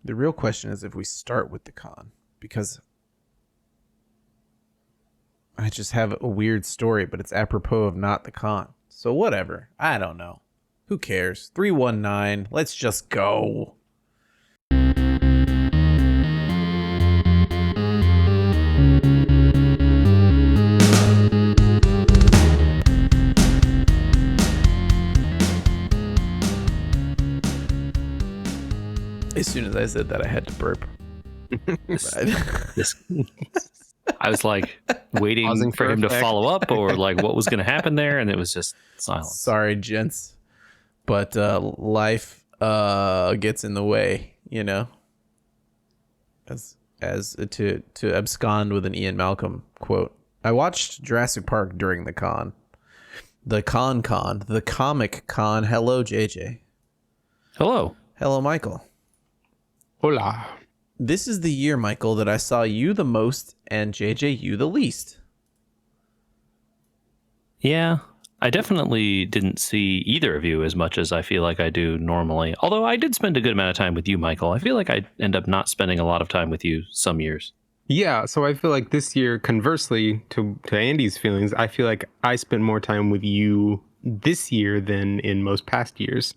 The real question is if we start with the con, because I just have a weird story, but it's apropos of not the con. So whatever. I don't know. Who cares? 319. Let's just go. As soon as I said that, I had to burp. I was like waiting for him to follow up or like what was going to happen there, and it was just silence. Sorry, gents, but life gets in the way, you know. As to abscond with an Ian Malcolm quote. I watched Jurassic Park during the con. The comic con. Hello, JJ. Hello, Michael. Hola. This is the year, Michael, that I saw you the most and JJ you the least. Yeah, I definitely didn't see either of you as much as I feel like I do normally. Although I did spend a good amount of time with you, Michael. I feel like I end up not spending a lot of time with you some years. Yeah, so I feel like this year, conversely to Andy's feelings, I feel like I spent more time with you this year than in most past years.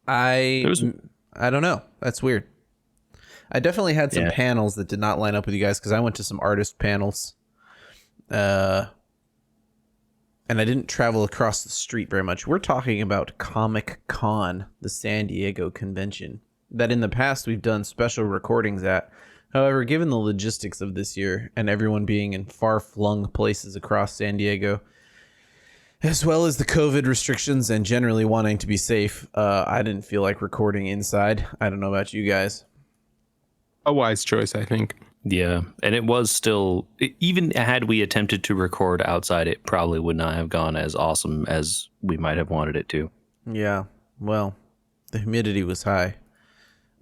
I don't know. That's weird. I definitely had some panels that did not line up with you guys because I went to some artist panels. And I didn't travel across the street very much. We're talking about Comic Con, the San Diego convention, that in the past we've done special recordings at. However, given the logistics of this year and everyone being in far-flung places across San Diego, as well as the COVID restrictions and generally wanting to be safe, I didn't feel like recording inside. I don't know about you guys. A wise choice, I think. Yeah, and it was still, even had we attempted to record outside, it probably would not have gone as awesome as we might have wanted it to. Yeah, well, the humidity was high.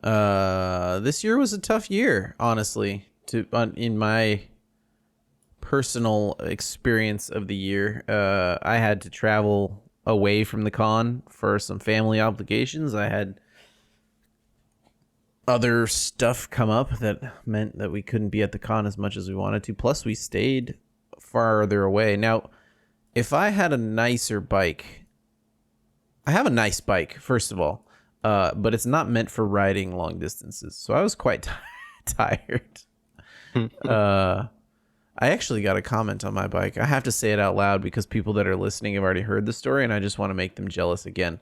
This year was a tough year, honestly, in my personal experience of the year. I had to travel away from the con for some family obligations. I had other stuff come up that meant that we couldn't be at the con as much as we wanted to. Plus, we stayed farther away. Now, if I had a nicer bike, I have a nice bike, first of all, but it's not meant for riding long distances. So I was quite tired. I actually got a comment on my bike. I have to say it out loud because people that are listening have already heard the story, and I just want to make them jealous again.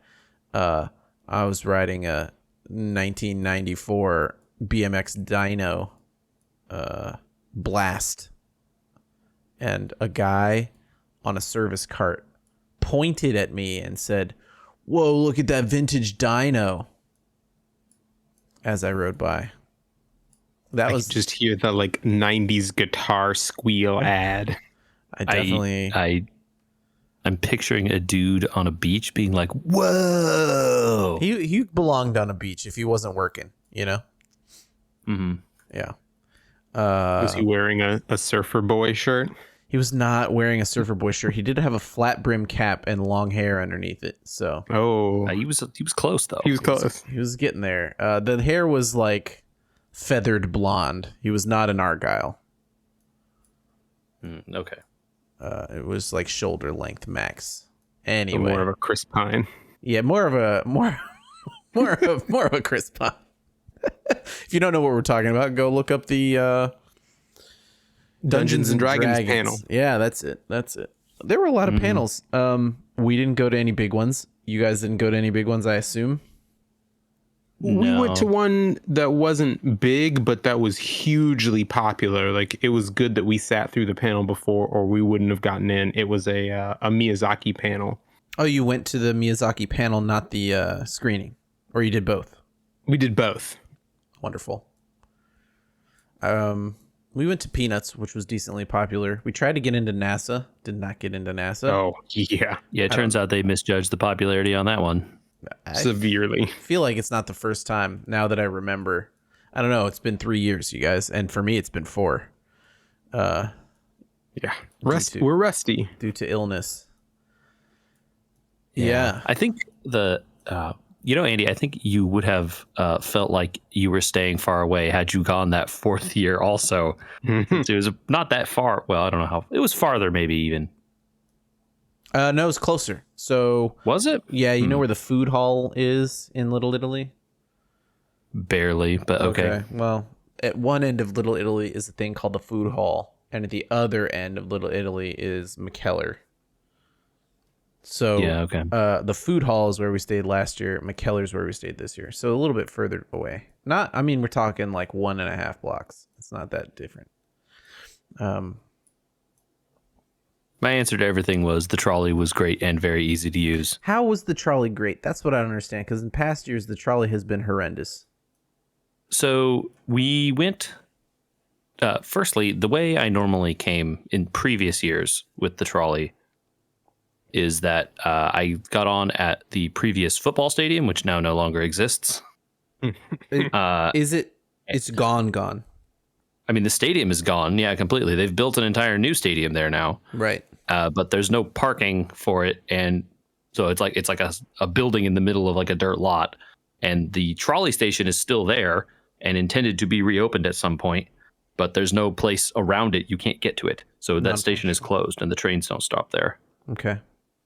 I was riding a 1994 BMX dyno blast, and a guy on a service cart pointed at me and said, "Whoa, look at that vintage dyno," as I rode by. That was just hear the like 90s guitar squeal ad. I definitely I'm picturing a dude on a beach being like, "Whoa!" He belonged on a beach if he wasn't working, you know. Mm-hmm. Yeah. Was he wearing a surfer boy shirt? He was not wearing a surfer boy shirt. He did have a flat brim cap and long hair underneath it. So he was close though. He was close. He was getting there. The hair was like feathered blonde. He was not an Argyle. Okay. It was like shoulder length max. Anyway, more of a Chris Pine. Yeah, more of a Chris Pine. If you don't know what we're talking about, go look up the Dungeons and Dragons panel. Yeah, that's it. There were a lot of panels. We didn't go to any big ones. You guys didn't go to any big ones, I assume. No. We went to one that wasn't big, but that was hugely popular. Like, it was good that we sat through the panel before, or we wouldn't have gotten in. It was a Miyazaki panel. Oh, you went to the Miyazaki panel, not the screening, or you did both? We did both. Wonderful. We went to Peanuts, which was decently popular. We tried to get into NASA. Did not get into NASA. Oh, yeah. Yeah, it turns out they misjudged the popularity on that one. Severely. I feel like it's not the first time now that I remember. I don't know. It's been 3 years, you guys. And for me, it's been 4. Yeah. We're rusty. Due to illness. Yeah. I think the Andy, I think you would have felt like you were staying far away had you gone that 4th year also. Since it was not that far. Well, I don't know how. It was farther maybe even. No, it was closer. So was it? Yeah, you know where the food hall is in Little Italy? Barely, but okay. Well, at one end of Little Italy is a thing called the food hall, and at the other end of Little Italy is McKellar. So yeah, okay. The food hall is where we stayed last year. McKellar's where we stayed this year. So a little bit further away. We're talking like 1.5 blocks. It's not that different. My answer to everything was the trolley was great and very easy to use. How was the trolley great? That's what I don't understand, because in past years, the trolley has been horrendous. So we went, firstly, the way I normally came in previous years with the trolley is that I got on at the previous football stadium, which now no longer exists. It's gone. I mean, the stadium is gone. Yeah, completely. They've built an entire new stadium there now. Right. But there's no parking for it. And so it's like a building in the middle of like a dirt lot. And the trolley station is still there and intended to be reopened at some point. But there's no place around it. You can't get to it. So that station is closed and the trains don't stop there. Okay.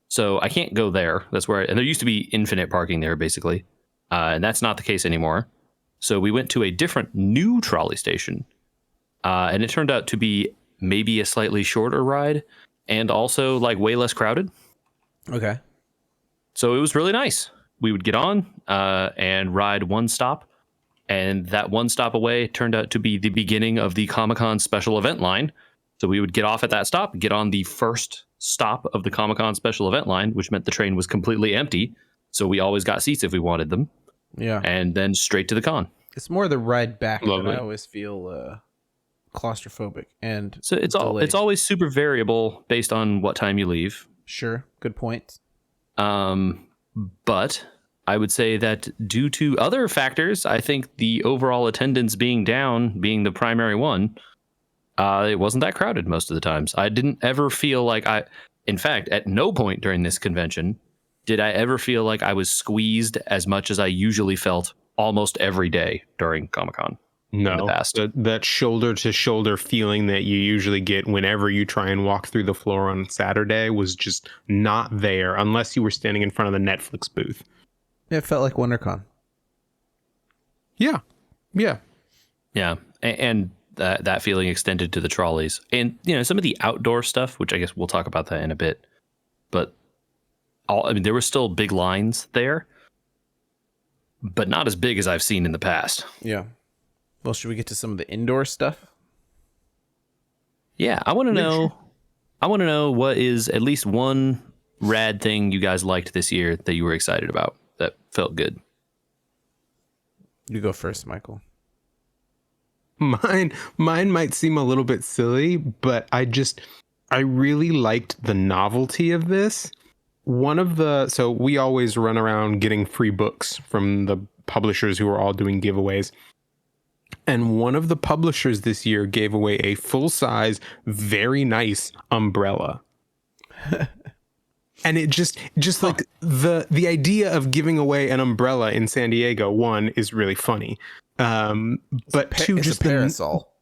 So I can't go there. That's where, and there used to be infinite parking there, basically. And that's not the case anymore. So we went to a different new trolley station. And it turned out to be maybe a slightly shorter ride and also like way less crowded. Okay. So it was really nice. We would get on and ride one stop. And that one stop away turned out to be the beginning of the Comic-Con special event line. So we would get off at that stop, get on the first stop of the Comic-Con special event line, which meant the train was completely empty. So we always got seats if we wanted them. Yeah. And then straight to the con. It's more the ride back Lovely. that I always feel claustrophobic. And so it's always super variable based on what time you leave. Sure. Good point. But I would say that due to other factors, I think the overall attendance being down, being the primary one, it wasn't that crowded most of the times. I didn't ever feel like in fact, at no point during this convention did I ever feel like I was squeezed as much as I usually felt almost every day during Comic-Con. No, that shoulder to shoulder feeling that you usually get whenever you try and walk through the floor on Saturday was just not there unless you were standing in front of the Netflix booth. It felt like WonderCon. Yeah. And that feeling extended to the trolleys and, some of the outdoor stuff, which I guess we'll talk about that in a bit. But there were still big lines there, but not as big as I've seen in the past. Yeah. Well, should we get to some of the indoor stuff? Yeah, I want to know. Sure. I want to know what is at least one rad thing you guys liked this year that you were excited about that felt good. You go first, Michael. Mine might seem a little bit silly, but I really liked the novelty of this. So we always run around getting free books from the publishers who are all doing giveaways. And one of the publishers this year gave away a full-size, very nice umbrella. And it just like the idea of giving away an umbrella in San Diego, one, is really funny. But two, it's just a parasol.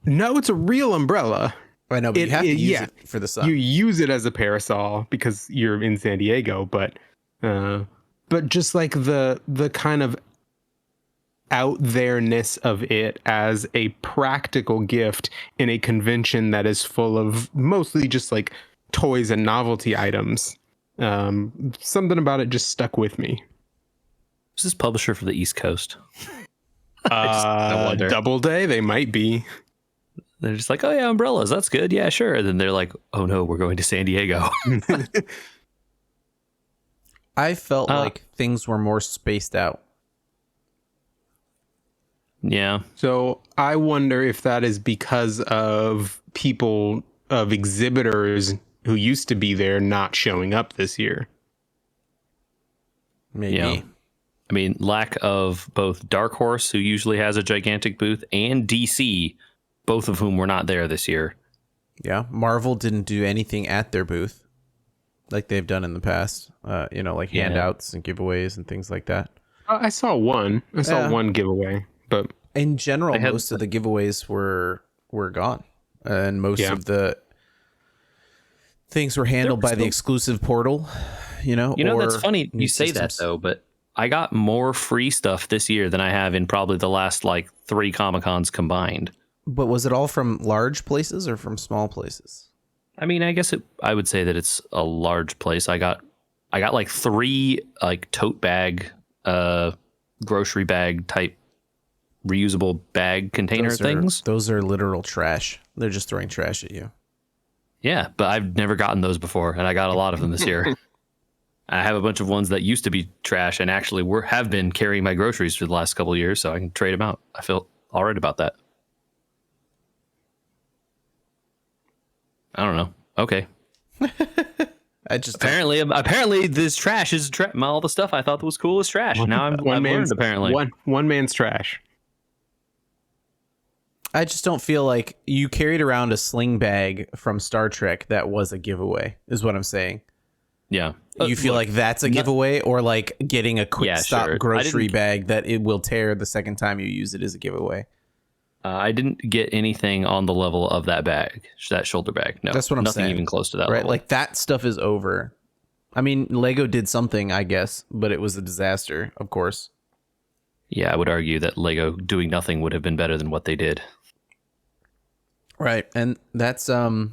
No, it's a real umbrella. I know, but you have to use it for the sun. You use it as a parasol because you're in San Diego, but just like the kind of out there-ness of it as a practical gift in a convention that is full of mostly just like toys and novelty items. Something about it just stuck with me. Is this publisher for the East Coast? I wonder. Doubleday, they might be. They're just like, oh yeah, umbrellas, that's good. Yeah, sure. And then they're like, oh no, we're going to San Diego. I felt like things were more spaced out. Yeah. So I wonder if that is because of exhibitors who used to be there not showing up this year. Maybe. Yeah. I mean, lack of both Dark Horse, who usually has a gigantic booth, and DC, both of whom were not there this year. Yeah. Marvel didn't do anything at their booth. like they've done in the past. Like handouts and giveaways and things like that. I saw one. I saw one giveaway, but in general, most of the giveaways were gone, and most of the things were handled by the exclusive portal. That's funny you say that though, but I got more free stuff this year than I have in probably the last like 3 Comic-Cons combined. But was it all from large places or from small places? I mean, I guess I would say that it's a large place. I got like 3 like tote bag, grocery bag type reusable bag container things. Those are literal trash. They're just throwing trash at you. Yeah, but I've never gotten those before, and I got a lot of them this year. I have a bunch of ones that used to be trash and actually have been carrying my groceries for the last couple of years, so I can trade them out. I feel all right about that. I don't know. Okay. Apparently this trash is all the stuff I thought was cool is trash. Now I've learned apparently. One man's trash. I just don't feel like you carried around a sling bag from Star Trek that was a giveaway, is what I'm saying. Yeah. You feel like that's a giveaway, or like getting a quick stop grocery bag that it will tear the second time you use it is a giveaway? I didn't get anything on the level of that bag, that shoulder bag. No, that's what I'm saying. Nothing even close to that level. Like that stuff is over. I mean, Lego did something, I guess, but it was a disaster, of course. Yeah, I would argue that Lego doing nothing would have been better than what they did. Right, and that's if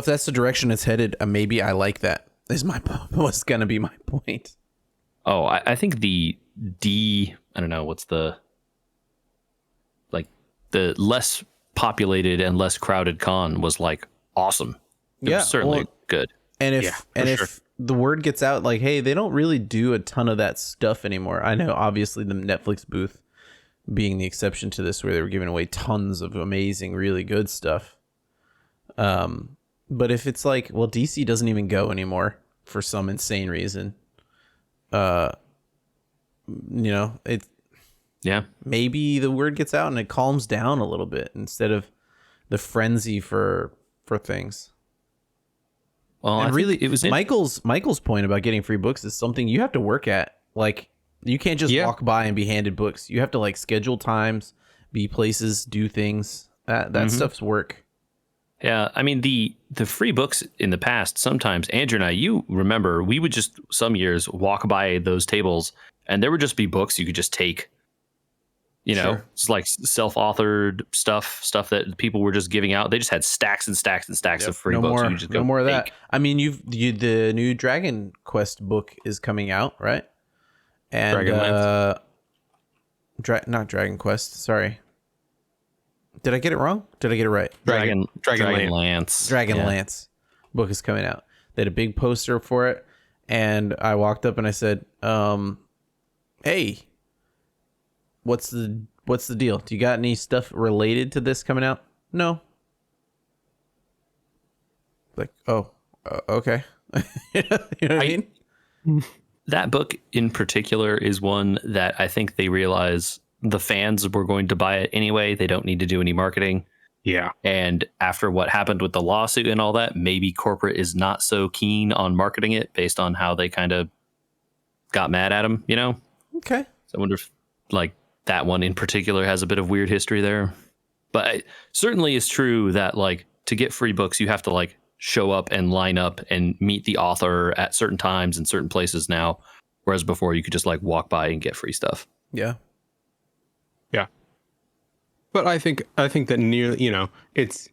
that's the direction it's headed, maybe I like that. Was gonna be my point. Oh, I think I don't know what's the less populated and less crowded con was like awesome. It was certainly good. And if the word gets out like, hey, they don't really do a ton of that stuff anymore. I know obviously the Netflix booth being the exception to this, where they were giving away tons of amazing, really good stuff. But if it's like, well, DC doesn't even go anymore for some insane reason. Maybe the word gets out and it calms down a little bit instead of the frenzy for things. Well, and really, it was Michael's point about getting free books is something you have to work at. Like, you can't just walk by and be handed books. You have to like schedule times, be places, do things. That stuff's work. Yeah, I mean the free books in the past. Sometimes Andrew and I, you remember, we would just some years walk by those tables, and there would just be books you could just take. It's like self-authored stuff that people were just giving out. They just had stacks and stacks and stacks of free books. You just no more of that. I mean, the new Dragon Quest book is coming out, right? And not Dragon Quest. Sorry. Did I get it wrong? Did I get it right? Dragonlance. Dragonlance book is coming out. They had a big poster for it, and I walked up and I said, "Hey, what's the deal? Do you got any stuff related to this coming out?" No. Like, okay. You know what I mean? That book in particular is one that I think they realize the fans were going to buy it anyway. They don't need to do any marketing. Yeah. And after what happened with the lawsuit and all that, maybe corporate is not so keen on marketing it based on how they kind of got mad at them, Okay. So I wonder if like that one in particular has a bit of weird history there. But it certainly is true that like to get free books, you have to like show up and line up and meet the author at certain times in certain places now, whereas before you could just like walk by and get free stuff. Yeah. But I think that it's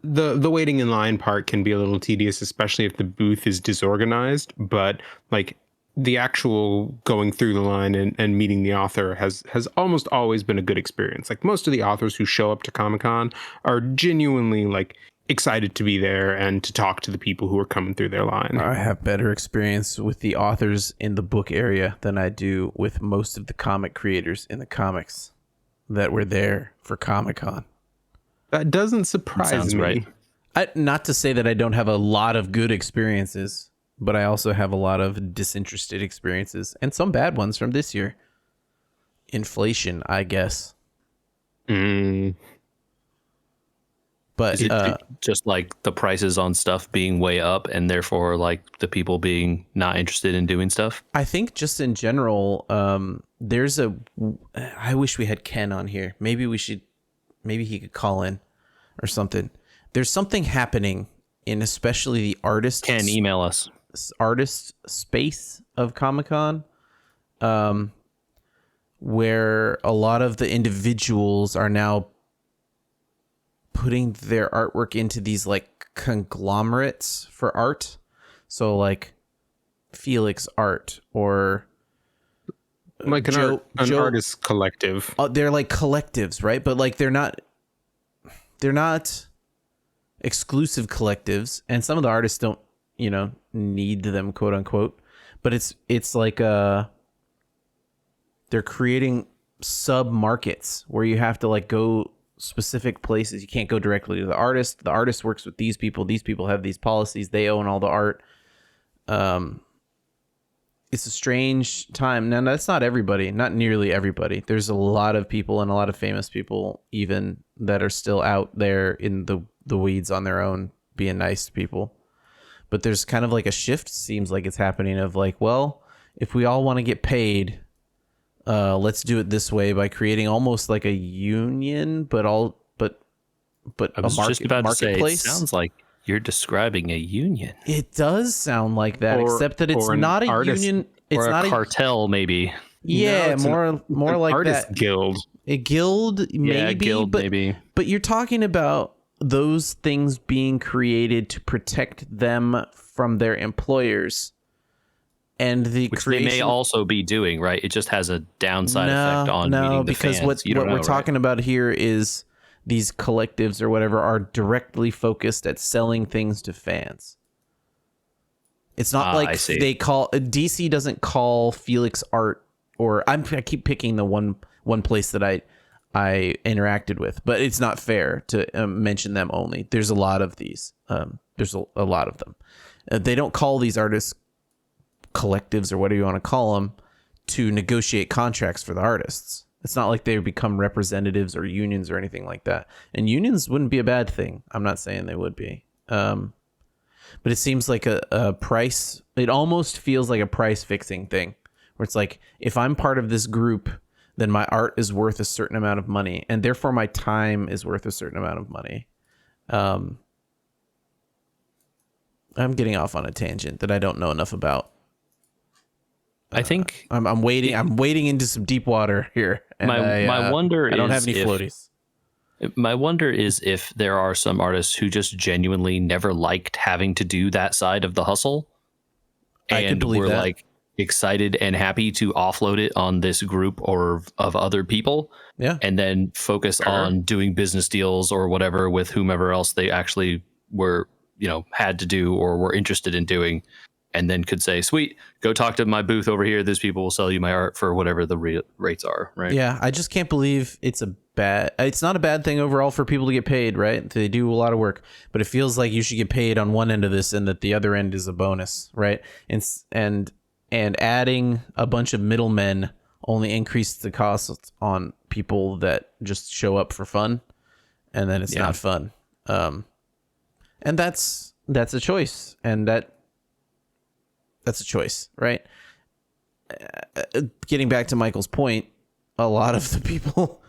the waiting in line part can be a little tedious, especially if the booth is disorganized. But like the actual going through the line and meeting the author has almost always been a good experience. Like most of the authors who show up to Comic-Con are genuinely like excited to be there and to talk to the people who are coming through their line. I have better experience with the authors in the book area than I do with most of the comic creators in the comics that were there for Comic-Con. That doesn't surprise me. Right. Not to say that I don't have a lot of good experiences, but I also have a lot of disinterested experiences and some bad ones from this year. Inflation, I guess. But But is it just like the prices on stuff being way up and therefore like the people being not interested in doing stuff? I think just in general, I wish we had Ken on here. Maybe he could call in or something. There's something happening in especially the Ken, email us. Artist space of Comic-Con, where a lot of the individuals are now putting their artwork into these like conglomerates for art. So like Felix Art or like an artist collective. They're like collectives, right? But like they're not exclusive collectives, and some of the artists don't, need them, quote unquote. But it's like they're creating sub markets where you have to like go specific places. You can't go directly to the artist. The artist works with these people. These people have these policies. They own all the art. It's a strange time. Now, that's not everybody, not nearly everybody. There's a lot of people and a lot of famous people even that are still out there in the weeds on their own, being nice to people. But there's kind of like a shift, seems like it's happening, of like, well, if we all want to get paid, let's do it this way by creating almost like a union, but I was a just about marketplace. To say, it sounds like you're describing a union. It does sound like that, except that it's not a union. It's or not a cartel, maybe. Yeah, no, more like artist that. Guild. A guild, maybe. Yeah, a guild, maybe. But you're talking about those things being created to protect them from their employers, and which they may also be doing, right? It just has a downside effect on meeting the because fans. what we're talking about here is these collectives or whatever are directly focused at selling things to fans. It's not like they call DC doesn't call Felix Art, or I keep picking the one place that I interacted with, but it's not fair to mention them only. There's a lot of these. There's a lot of them. They don't call these artists collectives or whatever you want to call them to negotiate contracts for the artists. It's not like they become representatives or unions or anything like that. And unions wouldn't be a bad thing. I'm not saying they would be. But it seems like a price. It almost feels like a price fixing thing where it's like, if I'm part of this group, then my art is worth a certain amount of money, and therefore my time is worth a certain amount of money. I'm getting off on a tangent that I don't know enough about. I think I'm wading. I'm wading into some deep water here. And my wonder is I don't have any floaties. My wonder is if there are some artists who just genuinely never liked having to do that side of the hustle, and were like excited and happy to offload it on this group or of other people, and then focus on doing business deals or whatever with whomever else they actually were, had to do or were interested in doing. And then could say, sweet, go talk to my booth over here. These people will sell you my art for whatever the rates are, right? Yeah, I just can't believe it's not a bad thing overall for people to get paid, right? They do a lot of work, but it feels like you should get paid on one end of this and that the other end is a bonus, right? And adding a bunch of middlemen only increases the cost on people that just show up for fun, and then it's not fun. And that's a choice, and that's a choice, right? Getting back to Michael's point, a lot of the people,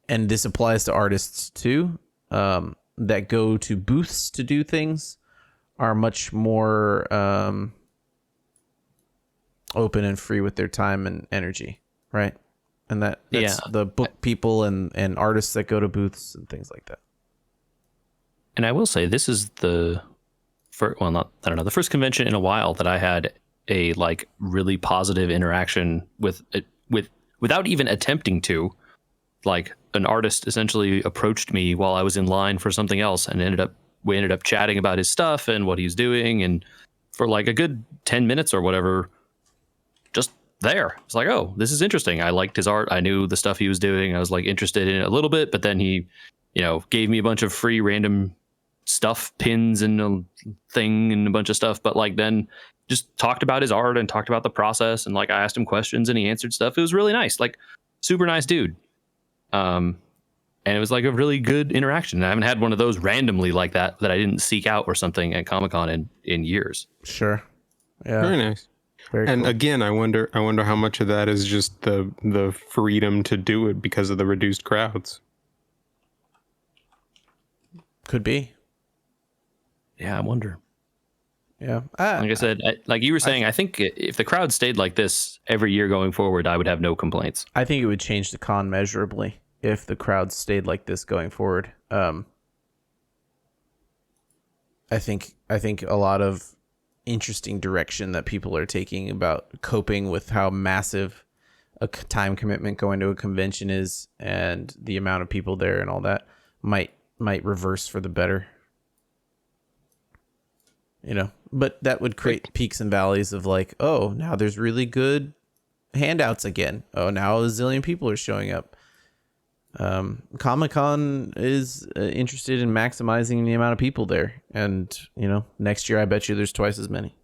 and this applies to artists too, that go to booths to do things are much more open and free with their time and energy, right? And that's the book people and artists that go to booths and things like that. And I will say, this is the first convention in a while that I had a like really positive interaction with without even attempting to. Like, an artist essentially approached me while I was in line for something else, and we ended up chatting about his stuff and what he's doing, and for like a good 10 minutes or whatever, just there. It's like, oh, this is interesting. I liked his art. I knew the stuff he was doing. I was like interested in it a little bit, but then he, gave me a bunch of free random stuff, pins and a thing and a bunch of stuff, but like then just talked about his art and talked about the process, and like I asked him questions and he answered stuff. It was really nice, like super nice dude. And it was like a really good interaction. I haven't had one of those randomly like that I didn't seek out or something at Comic-Con in years. Sure. Yeah. Very nice. Very And cool. again, I wonder how much of that is just the freedom to do it because of the reduced crowds. Could be. Yeah, I wonder. Yeah. Like I said, like you were saying, I think if the crowd stayed like this every year going forward, I would have no complaints. I think it would change the con measurably if the crowd stayed like this going forward. I think a lot of interesting direction that people are taking about coping with how massive a time commitment going to a convention is and the amount of people there and all that might reverse for the better. You know, but that would create peaks and valleys of like, oh, now there's really good handouts again. Oh, now a zillion people are showing up. Comic-Con is interested in maximizing the amount of people there. And, you know, next year, I bet you there's twice as many.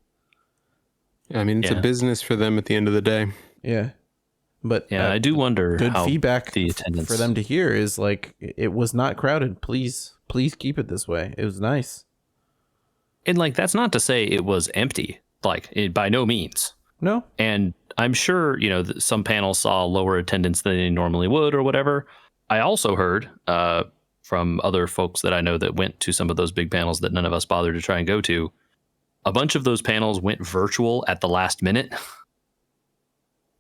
I mean, it's a business for them at the end of the day. Yeah. But yeah, I do wonder good how feedback the attendance for them to hear is like, it was not crowded. Please keep it this way. It was nice. And like, that's not to say it was empty, like by no means. No. And I'm sure, you know, some panels saw lower attendance than they normally would or whatever. I also heard from other folks that I know that went to some of those big panels that none of us bothered to try and go to. A bunch of those panels went virtual at the last minute.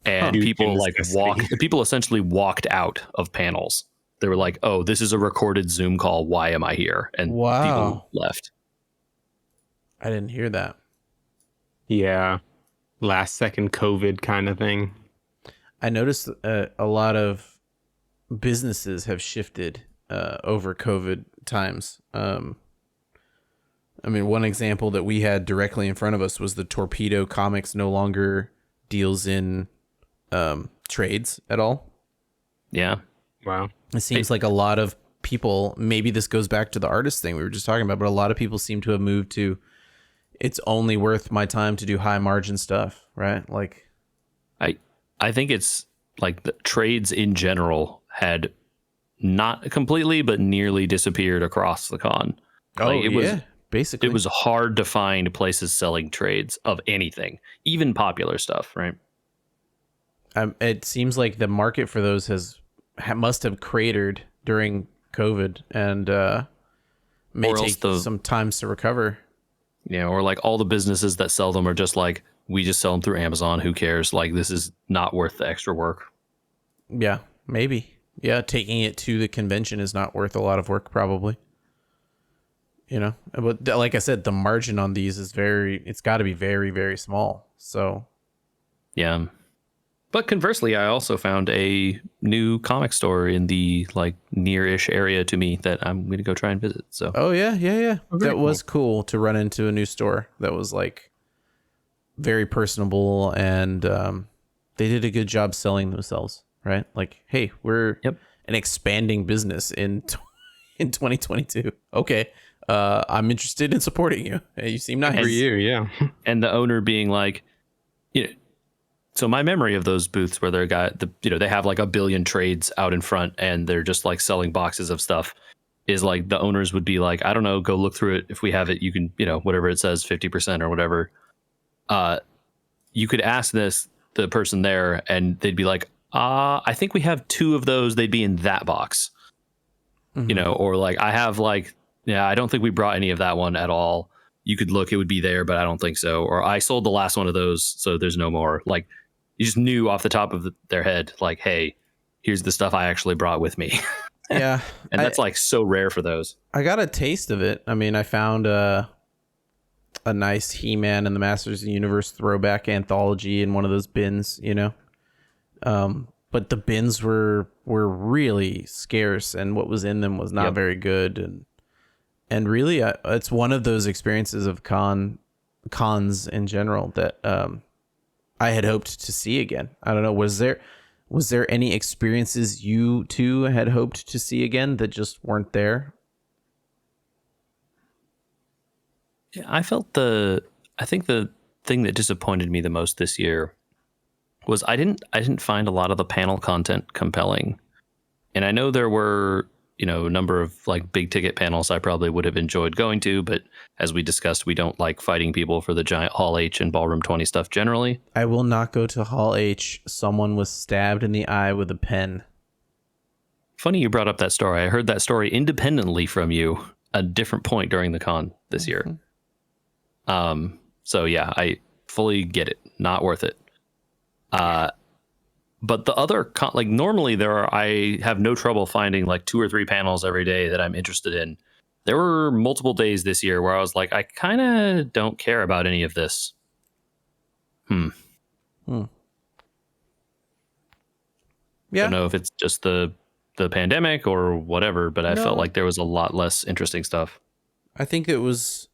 And people people essentially walked out of panels. They were like, oh, this is a recorded Zoom call. Why am I here? And people left. I didn't hear that. Yeah. Last second COVID kind of thing. I noticed a lot of businesses have shifted over COVID times. I mean, one example that we had directly in front of us was the Torpedo Comics no longer deals in trades at all. Yeah. Wow. It seems like a lot of people, maybe this goes back to the artist thing we were just talking about, but a lot of people seem to have moved to, it's only worth my time to do high margin stuff, right? Like, I think it's like the trades in general had not completely, but nearly disappeared across the con. Like basically. It was hard to find places selling trades of anything, even popular stuff, right? It seems like the market for those must have cratered during COVID and may take some time to recover. Yeah, or like all the businesses that sell them are just like, we just sell them through Amazon. Who cares? Like, this is not worth the extra work. Yeah, maybe. Yeah, taking it to the convention is not worth a lot of work, probably. You know, but like I said, the margin on these is it's got to be very, very small. So, yeah. But conversely, I also found a new comic store in the like near-ish area to me that I'm going to go try and visit. So, oh yeah. That was cool to run into a new store that was like very personable and they did a good job selling themselves, right? Like, hey, we're an expanding business in 2022. Okay. I'm interested in supporting you. Hey, you seem nice. Every year, yeah. And the owner being like, you know, so my memory of those booths where they have like a billion trades out in front and they're just like selling boxes of stuff is like the owners would be like, I don't know, go look through it. If we have it, you can, you know, whatever it says, 50% or whatever. You could ask the person there and they'd be like, I think we have 2 of those. They'd be in that box, you know, or like I have like, yeah, I don't think we brought any of that one at all. You could look, it would be there, but I don't think so. Or I sold the last one of those, so there's no more. Like, you just knew off the top of their head, like, hey, here's the stuff I actually brought with me. Yeah. And that's like so rare for those. I got a taste of it. I mean, I found a nice He-Man and the Masters of the Universe throwback anthology in one of those bins, you know. But the bins were really scarce and what was in them was not very good. And really, it's one of those experiences of cons in general that I had hoped to see again. I don't know. Was there any experiences you two had hoped to see again that just weren't there? Yeah, I think the thing that disappointed me the most this year was I didn't find a lot of the panel content compelling. And I know there were a number of like big ticket panels I probably would have enjoyed going to, but as we discussed, we don't like fighting people for the giant Hall H and Ballroom 20 stuff generally. I will not go to Hall H. Someone was stabbed in the eye with a pen. Funny you brought up that story. I heard that story independently from you a different point during the con this year. So yeah, I fully get it. Not worth it. But the other like normally I have no trouble finding like 2 or 3 panels every day that I'm interested in. There were multiple days this year where I was like, I kind of don't care about any of this. Yeah. Don't know if it's just the pandemic or whatever, but I felt like there was a lot less interesting stuff. I think there was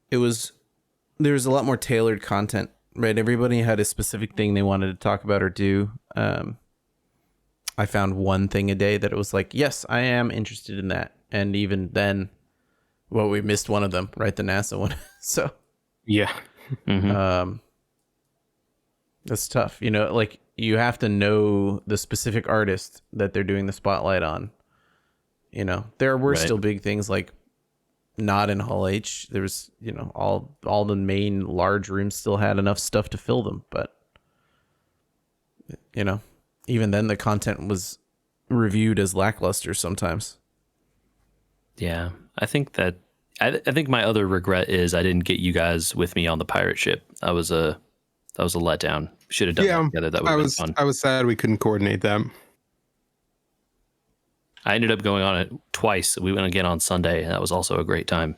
a lot more tailored content, right? Everybody had a specific thing they wanted to talk about or do. I found one thing a day that it was like, yes, I am interested in that. And even then, well, we missed one of them, right? The NASA one. So yeah. That's tough. Like you have to know the specific artist that they're doing the spotlight on. There were still big things like not in Hall H. There was, all the main large rooms still had enough stuff to fill them. But, even then the content was reviewed as lackluster sometimes. Yeah, I think my other regret is I didn't get you guys with me on the pirate ship. That was a letdown. Should have done that together. That would have been fun. I was sad we couldn't coordinate that. I ended up going on it twice. We went again on Sunday, and that was also a great time.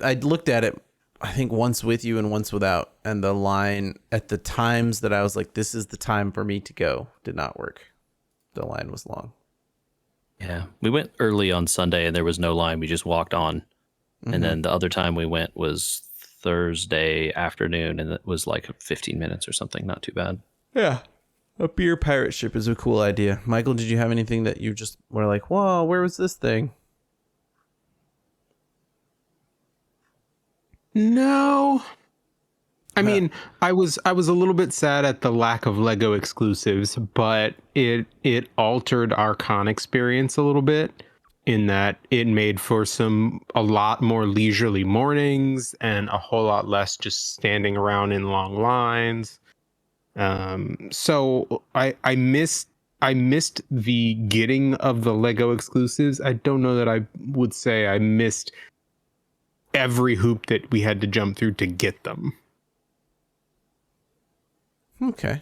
I looked at it, I think once with you and once without, and the line at the times that I was like, this is the time for me to go, did not work. The line was long. Yeah, we went early on Sunday, and there was no line. We just walked on. And then the other time we went was Thursday afternoon, and it was like 15 minutes or something. Not too bad. Yeah. A beer pirate ship is a cool idea. Michael, did you have anything that you just were like, whoa, where was this thing? No. I mean, I was a little bit sad at the lack of Lego exclusives, but it altered our con experience a little bit in that it made for a lot more leisurely mornings and a whole lot less just standing around in long lines. So I missed the getting of the Lego exclusives. I don't know that I would say I missed every hoop that we had to jump through to get them. Okay.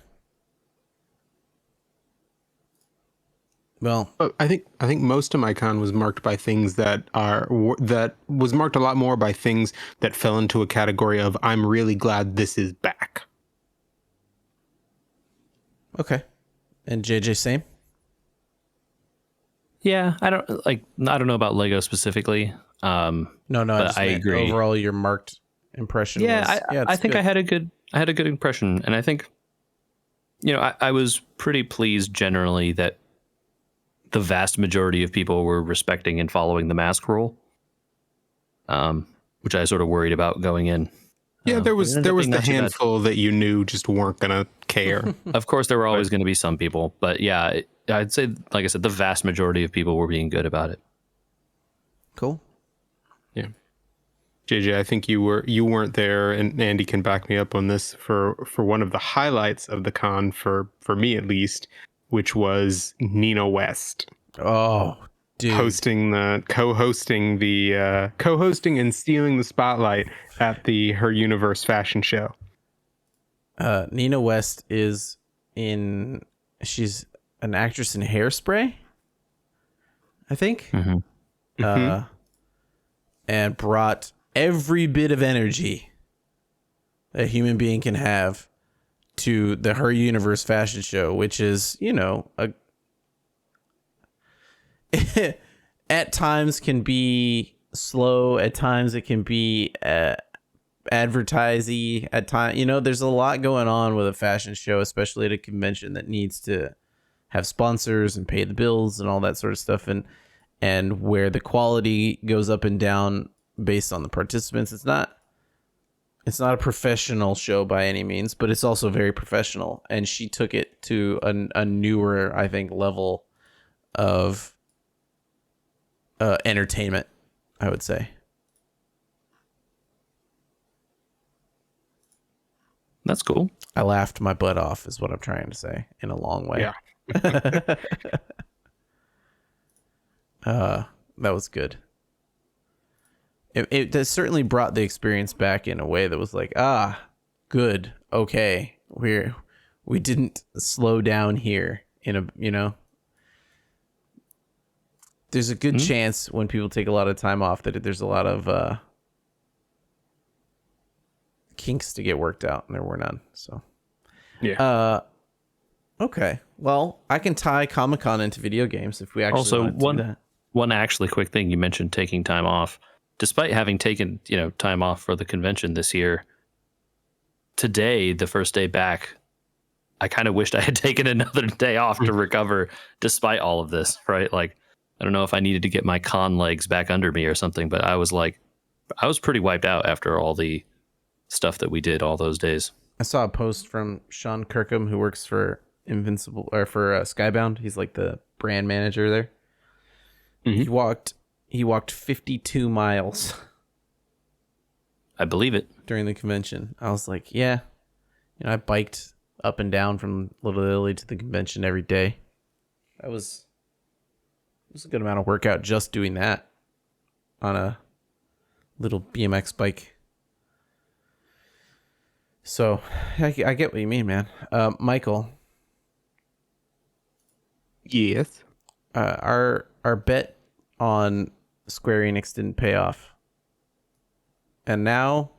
Well, I think most of my con was marked by things that was marked a lot more by things that fell into a category of I'm really glad this is back. Okay. And JJ, same? Yeah, I don't know about Lego specifically. No, I agree. Overall, your marked impression. I think good. I had a good impression, and I think, I was pretty pleased generally that the vast majority of people were respecting and following the mask rule, which I sort of worried about going in. Yeah, there was the handful that you knew just weren't gonna care. Of course, there were always going to be some people, but yeah, I'd say, like I said, the vast majority of people were being good about it. Cool. Yeah, JJ, I think you weren't there, and Andy can back me up on this for one of the highlights of the con for me at least, which was Nina West. Oh, dude. Co-hosting and stealing the spotlight at the Her Universe fashion show. Nina West she's an actress in Hairspray, I think. And brought every bit of energy a human being can have to the Her Universe fashion show, which is, at times can be slow, at times it can be advertising, at times, there's a lot going on with a fashion show, especially at a convention that needs to have sponsors and pay the bills and all that sort of stuff, and where the quality goes up and down based on the participants. It's not a professional show by any means, but it's also very professional. And she took it to a newer, I think, level of entertainment, I would say. That's cool. I laughed my butt off, is what I'm trying to say, in a long way. Yeah. That was good. It certainly brought the experience back in a way that was like, good, okay, we didn't slow down here there's a good chance when people take a lot of time off that there's a lot of kinks to get worked out, and there were none. So Yeah. Okay, well, I can tie Comic-Con into video games if we actually Also, want to do that. One actually quick thing, you mentioned taking time off. Despite having taken, time off for the convention this year, today, the first day back, I kind of wished I had taken another day off to recover despite all of this, right? Like, I don't know if I needed to get my con legs back under me or something, but I was pretty wiped out after all the stuff that we did all those days. I saw a post from Sean Kirkham, who works for Invincible or for Skybound. He's like the brand manager there. Mm-hmm. He walked 52 miles. I believe it. During the convention. I was like, yeah. I biked up and down from Little Italy to the convention every day. It was a good amount of workout just doing that on a little BMX bike. So I get what you mean, man. Michael. Yes. Our bet on Square Enix didn't pay off. And now,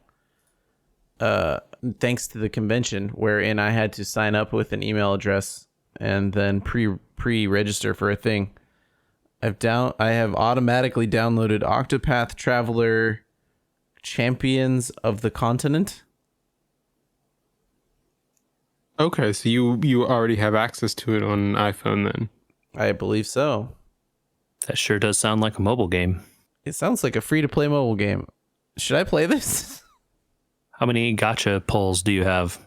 thanks to the convention, wherein I had to sign up with an email address and then pre-register for a thing, I have automatically downloaded Octopath Traveler Champions of the Continent. Okay, so you already have access to it on iPhone then? I believe so. That sure does sound like a mobile game. It sounds like a free-to-play mobile game. Should I play this? How many gacha pulls do you have?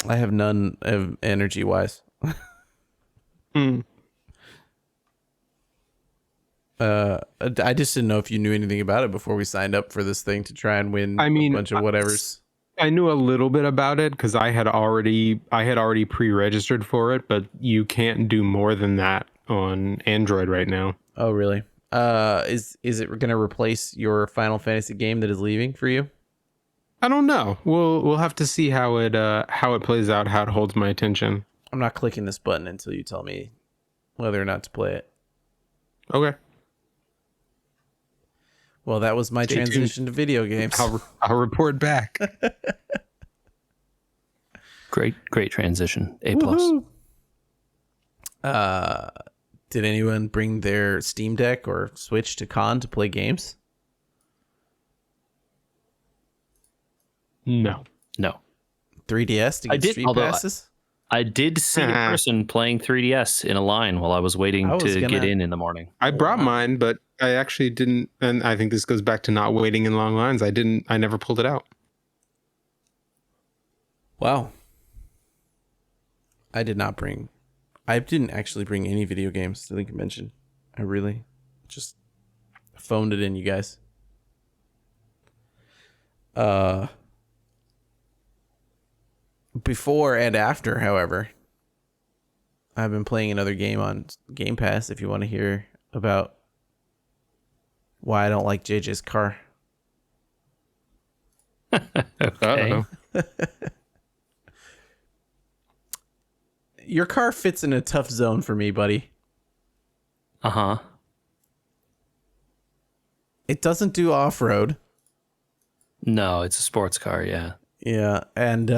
I have none of energy-wise. I just didn't know if you knew anything about it before we signed up for this thing to try and win a bunch of whatevers. I knew a little bit about it because I had already pre-registered for it, but you can't do more than that on Android right now. Oh, really? Is it going to replace your Final Fantasy game that is leaving for you? I don't know. We'll have to see how it plays out, how it holds my attention. I'm not clicking this button until you tell me whether or not to play it. Okay. Well, that was my transition to video games. I'll report back. Great transition. A+. Did anyone bring their Steam Deck or Switch to con to play games? No. 3DS to get Street Passes? I did see a person playing 3DS in a line while I was waiting to get in the morning. I brought mine, but I actually didn't, and I think this goes back to not waiting in long lines. I never pulled it out. Wow. I didn't actually bring any video games to the convention. I really just phoned it in, you guys. Before and after, however, I've been playing another game on Game Pass if you want to hear about why I don't like JJ's car. Okay. Your car fits in a tough zone for me, buddy. Uh-huh. It doesn't do off-road. No, it's a sports car, yeah. Yeah, and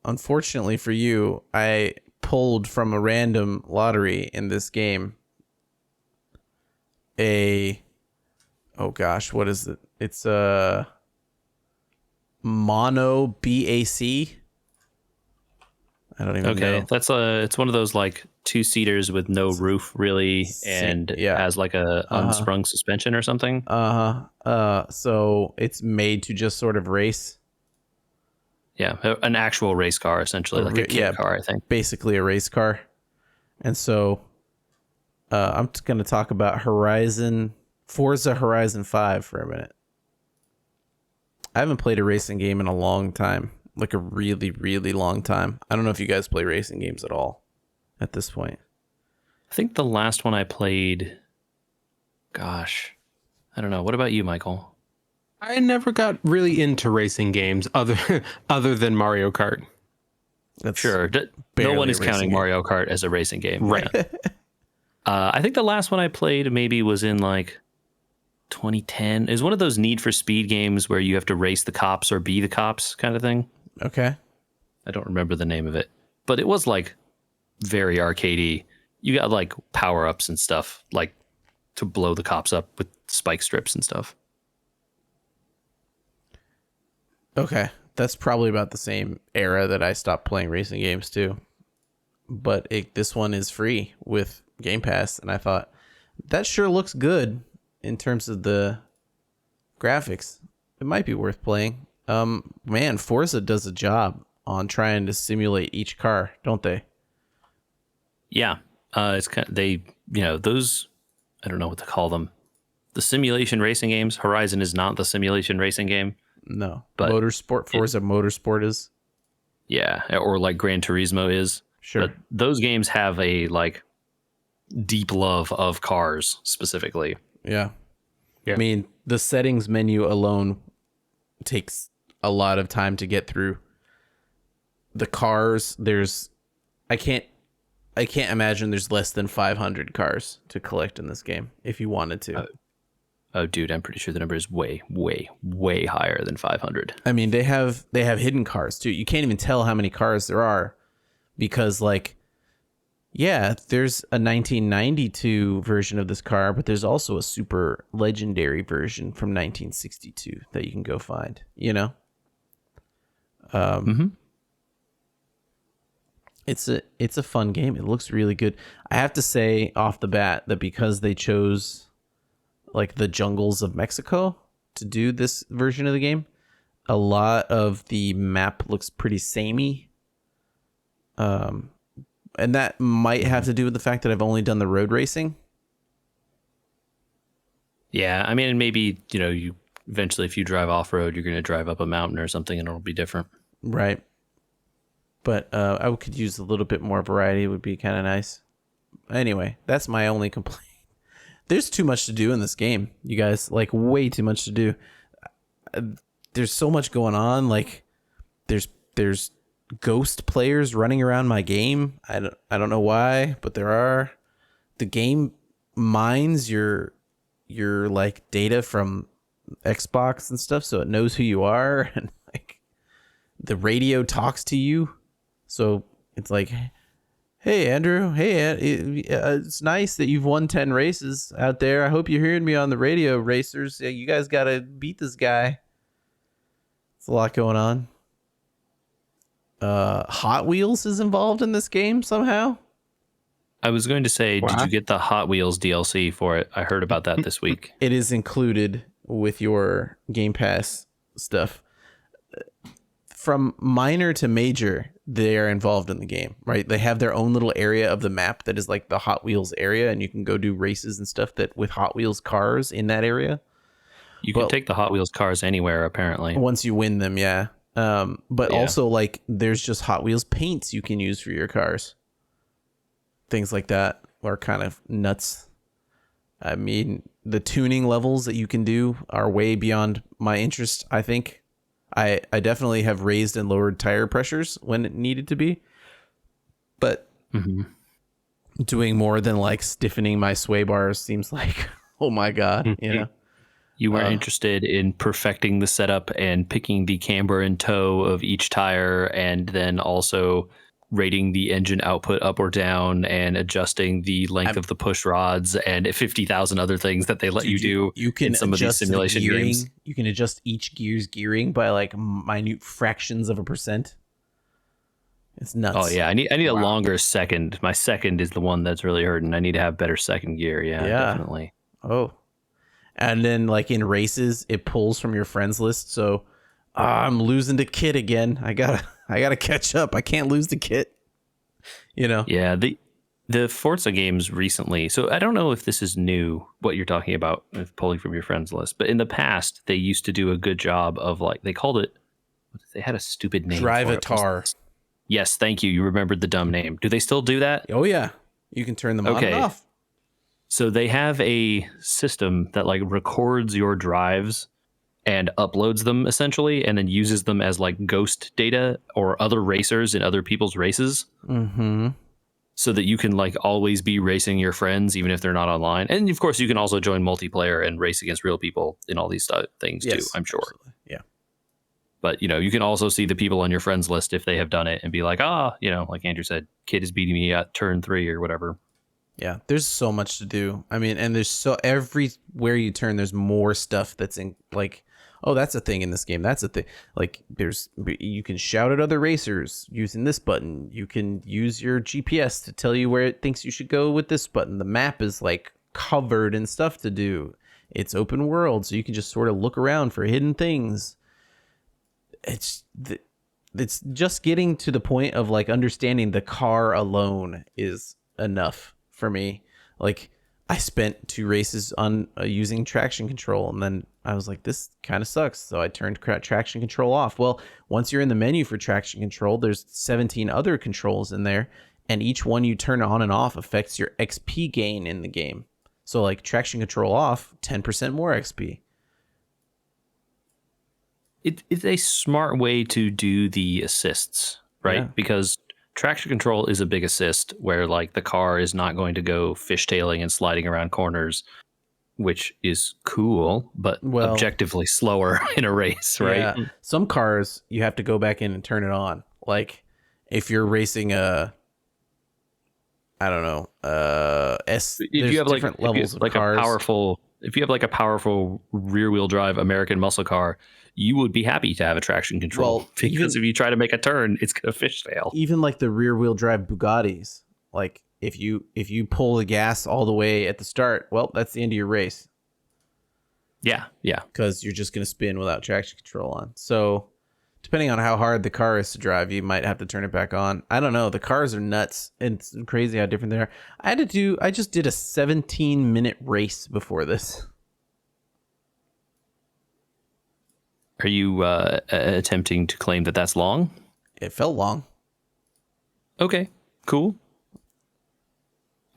unfortunately for you, I pulled from a random lottery in this game what is it? It's a mono BAC. I don't even know. That's it's one of those like two-seaters with no roof really, and has like a unsprung suspension or something. So it's made to just sort of race. Yeah, an actual race car, essentially, like a kit car, I think. Basically a race car. And so I'm just going to talk about Forza Horizon 5 for a minute. I haven't played a racing game in a long time, like a really, really long time. I don't know if you guys play racing games at all at this point. I think the last one I played, gosh, I don't know. What about you, Michael? I never got really into racing games other than Mario Kart. That's sure. No one is counting Mario Kart as a racing game. Right. Yeah. I think the last one I played maybe was in like 2010. Is one of those Need for Speed games where you have to race the cops or be the cops kind of thing. Okay. I don't remember the name of it, but it was like very arcadey. You got like power-ups and stuff, like to blow the cops up with spike strips and stuff. Okay. That's probably about the same era that I stopped playing racing games too. But this one is free with Game Pass, and I thought that sure looks good in terms of the graphics. It might be worth playing. Man, Forza does a job on trying to simulate each car, don't they? Yeah. It's kind of, those, I don't know what to call them. The simulation racing games. Horizon is not the simulation racing game. No, but Forza Motorsport is. Yeah, or like Gran Turismo is. Sure. But those games have a like deep love of cars specifically. Yeah. I mean, the settings menu alone takes a lot of time to get through. The cars, I can't imagine there's less than 500 cars to collect in this game if you wanted to. Oh, dude, I'm pretty sure the number is way, way, way higher than 500. I mean, they have hidden cars too. You can't even tell how many cars there are because, like, yeah, there's a 1992 version of this car, but there's also a super legendary version from 1962 that you can go find. You know, it's a fun game. It looks really good. I have to say off the bat that because they chose like the jungles of Mexico to do this version of the game, a lot of the map looks pretty samey. And that might have to do with the fact that I've only done the road racing. Yeah, I mean, maybe, you eventually, if you drive off-road, you're going to drive up a mountain or something and it'll be different. Right. But I could use a little bit more variety. It would be kind of nice. Anyway, that's my only complaint. There's too much to do in this game, you guys. Like, way too much to do. There's so much going on. Like, there's ghost players running around my game. I don't know why, but there are. The game mines your like data from Xbox and stuff, so it knows who you are, and like the radio talks to you. So it's like, hey, Andrew, hey, it's nice that you've won 10 races out there. I hope you're hearing me on the radio, racers. Yeah, you guys got to beat this guy. It's a lot going on. Hot Wheels is involved in this game somehow. I was going to say, Did you get the Hot Wheels DLC for it? I heard about that this week. It is included with your Game Pass stuff. From minor to major, they are involved in the game, right? They have their own little area of the map that is like the Hot Wheels area, and you can go do races and stuff that with Hot Wheels cars in that area. You can take the Hot Wheels cars anywhere, apparently. Once you win them, yeah. But also, like, there's just Hot Wheels paints you can use for your cars. Things like that are kind of nuts. I mean, the tuning levels that you can do are way beyond my interest, I think. I definitely have raised and lowered tire pressures when it needed to be. But doing more than like stiffening my sway bars seems like, oh my God, you know? You weren't interested in perfecting the setup and picking the camber and toe of each tire, and then also rating the engine output up or down and adjusting the length of the push rods and 50,000 other things that they let you do in some of these simulation games. You can adjust each gear's gearing by like minute fractions of a percent. It's nuts. Oh yeah, I need a longer second. My second is the one that's really hurting. I need to have better second gear. Yeah, definitely. Oh. And then like in races, it pulls from your friends list. So I'm losing to Kit again. I gotta catch up. I can't lose to Kit. You know. Yeah, the Forza games recently. So I don't know if this is new, what you're talking about with pulling from your friends list, but in the past they used to do a good job of like they called it. They had a stupid name. Drivatar. Yes, thank you. You remembered the dumb name. Do they still do that? Oh yeah, you can turn them on and off. So they have a system that like records your drives and uploads them essentially, and then uses them as like ghost data or other racers in other people's races. Mm-hmm. So that you can like always be racing your friends, even if they're not online. And of course, you can also join multiplayer and race against real people in all these things too, I'm sure. Absolutely. Yeah. But, you know, you can also see the people on your friends list if they have done it and be like, you know, like Andrew said, Kid is beating me at turn 3 or whatever. Yeah, there's so much to do. I mean, and there's so everywhere you turn, there's more stuff that's in like, oh, that's a thing in this game. That's a thing. Like you can shout at other racers using this button. You can use your GPS to tell you where it thinks you should go with this button. The map is like covered in stuff to do. It's open world, so you can just sort of look around for hidden things. It's just getting to the point of like understanding the car alone is enough for me. Like I spent 2 races on using traction control, and then I was like, this kind of sucks. So I turned traction control off. Well, once you're in the menu for traction control, there's 17 other controls in there, and each one you turn on and off affects your XP gain in the game. So like traction control off, 10% more XP. It's a smart way to do the assists, right? Yeah. Because traction control is a big assist where like the car is not going to go fishtailing and sliding around corners, which is cool, but objectively slower in a race, right? Yeah. Some cars you have to go back in and turn it on. Like if you're racing if you have different levels of cars. If you have like a powerful rear wheel drive American muscle car, you would be happy to have a traction control because if you try to make a turn, it's going to fishtail. Even like the rear wheel drive Bugattis, like if you pull the gas all the way at the start, well, that's the end of your race. Yeah. Because you're just going to spin without traction control on. So depending on how hard the car is to drive, you might have to turn it back on. I don't know. The cars are nuts. It's crazy how different they are. I just did a 17-minute race before this. Are you attempting to claim that that's long? It felt long. Okay, cool.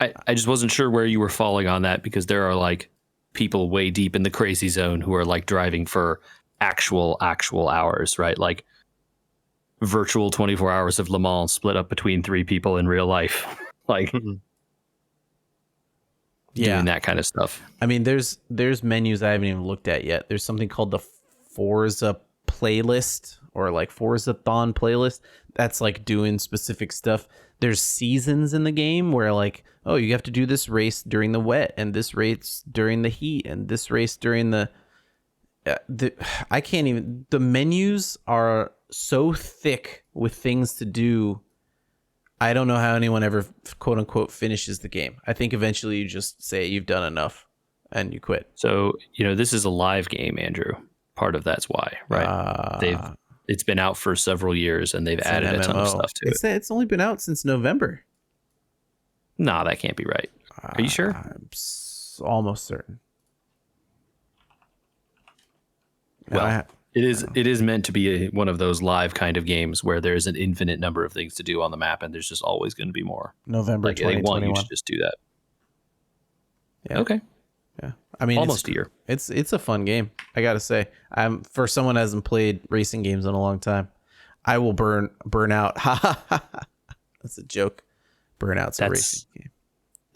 I just wasn't sure where you were falling on that because there are like people way deep in the crazy zone who are like driving for actual hours, right? Like virtual 24 hours of Le Mans split up between 3 people in real life. Like doing that kind of stuff. I mean, there's menus I haven't even looked at yet. There's something called the Forza playlist or like Forza-thon playlist. That's like doing specific stuff. There's seasons in the game where like, oh, you have to do this race during the wet and this race during the heat and this race during the I can't even. The menus are so thick with things to do. I don't know how anyone ever quote unquote finishes the game. I think eventually you just say you've done enough and you quit. So, you know, this is a live game, Andrew. Part of that's why, right? It's been out for several years and they've added a ton of stuff to it. It's only been out since November. Nah, that can't be right. Are you sure? I'm almost certain. Well, it is meant to be one of those live kind of games where there's an infinite number of things to do on the map, and there's just always going to be more. November 2021. You should just do that. Yeah. Okay. Yeah. I mean, almost a year. It's a fun game. I gotta say, for someone who hasn't played racing games in a long time, I will burn out. That's a joke. Burnout's a racing game.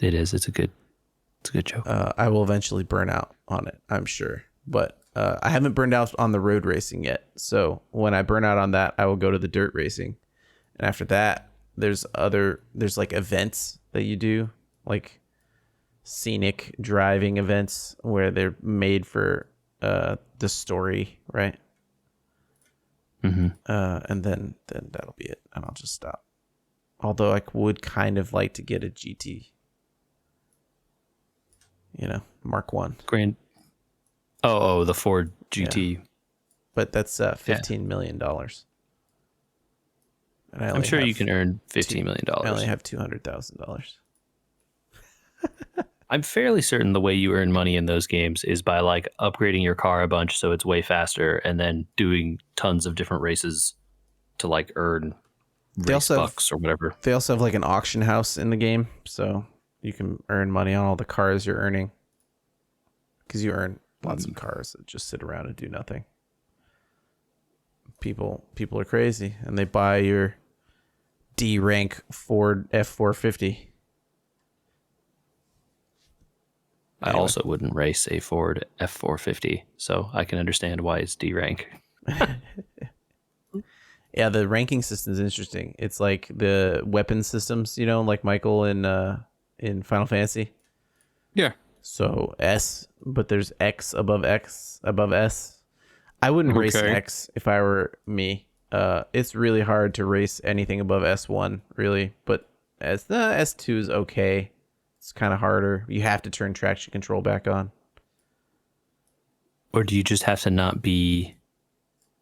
It is. It's a good joke. I will eventually burn out on it, I'm sure, but. I haven't burned out on the road racing yet. So when I burn out on that, I will go to the dirt racing. And after that, there's like events that you do, like scenic driving events where they're made for the story, right? Mm-hmm. And then that'll be it. And I'll just stop. Although I would kind of like to get a GT, Mark 1. Grand. Oh, the Ford GT. but that's $15 million. And I'm sure you can earn $15 million. I only have $200,000. I'm fairly certain the way you earn money in those games is by like upgrading your car a bunch so it's way faster, and then doing tons of different races to like earn race bucks or whatever. They also have like an auction house in the game, so you can earn money on all the cars you're earning. Because you earn lots of cars that just sit around and do nothing. People are crazy, and they buy your D rank Ford F450. I also wouldn't race a Ford F450, so I can understand why it's D rank. Yeah, the ranking system is interesting. It's like the weapon systems, you know, like Michael in Final Fantasy. Yeah. So S, but there's X above S. I wouldn't race an X if I were me. It's really hard to race anything above S1, really. But S2 is okay. It's kind of harder. You have to turn traction control back on. Or do you just have to not be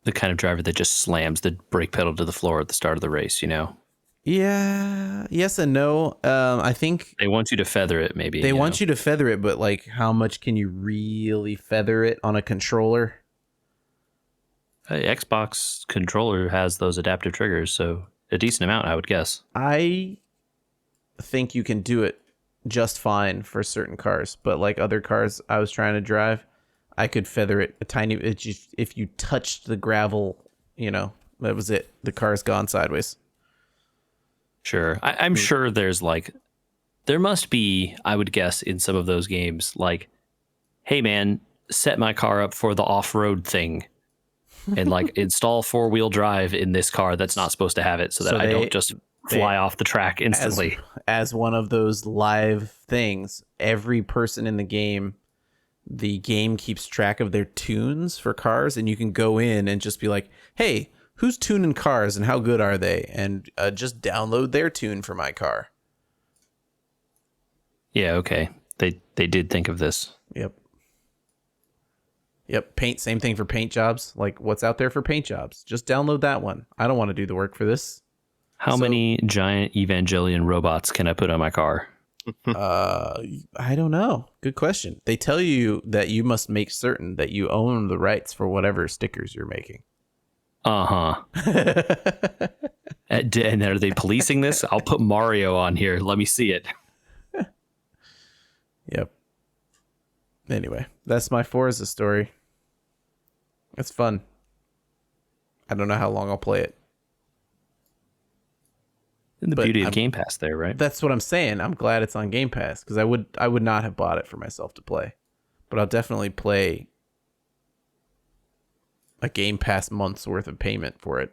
the kind of driver that just slams the brake pedal to the floor at the start of the race, you know? Yeah. Yes and no. I think they want you to feather it, maybe. They want you to feather it, but like, how much can you really feather it on a controller? Xbox controller has those adaptive triggers, so a decent amount, I would guess. I think you can do it just fine for certain cars, but like other cars I was trying to drive, I could feather it a tiny bit. If you touched the gravel, you know, that was it. The car's gone sideways. Sure. I'm sure there must be, I would guess, in some of those games, like, hey man, set my car up for the off-road thing and like install 4-wheel drive in this car that's not supposed to have it, so that I don't just fly off the track instantly. As one of those live things, every person in the game keeps track of their tunes for cars, and you can go in and just be like, hey, who's tuning cars and how good are they? And just download their tune for my car. Yeah, okay. They did think of this. Yep. Paint, same thing for paint jobs. Like, what's out there for paint jobs? Just download that one. I don't want to do the work for this. How many giant Evangelion robots can I put on my car? I don't know. Good question. They tell you that you must make certain that you own the rights for whatever stickers you're making. Uh-huh. And are they policing this? I'll put Mario on here. Let me see it. Yep. Anyway, that's my Forza story. It's fun. I don't know how long I'll play it. And the beauty of Game Pass there, right? That's what I'm saying. I'm glad it's on Game Pass, because I would not have bought it for myself to play. But I'll definitely play a Game Pass month's worth of payment for it.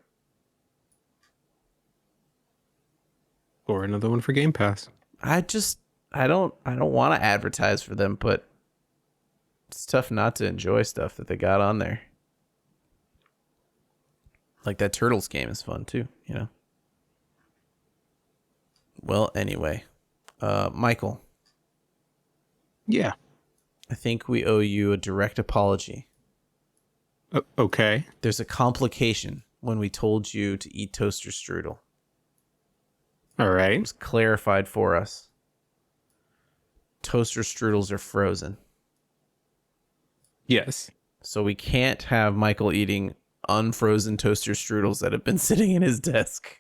Or another one for Game Pass. I don't want to advertise for them, but it's tough not to enjoy stuff that they got on there. Like that Turtles game is fun too, you know. Well, anyway, Michael. Yeah. I think we owe you a direct apology. Okay. There's a complication when we told you to eat toaster strudel. All right. It was clarified for us. Toaster strudels are frozen. Yes. So we can't have Michael eating unfrozen toaster strudels that have been sitting in his desk.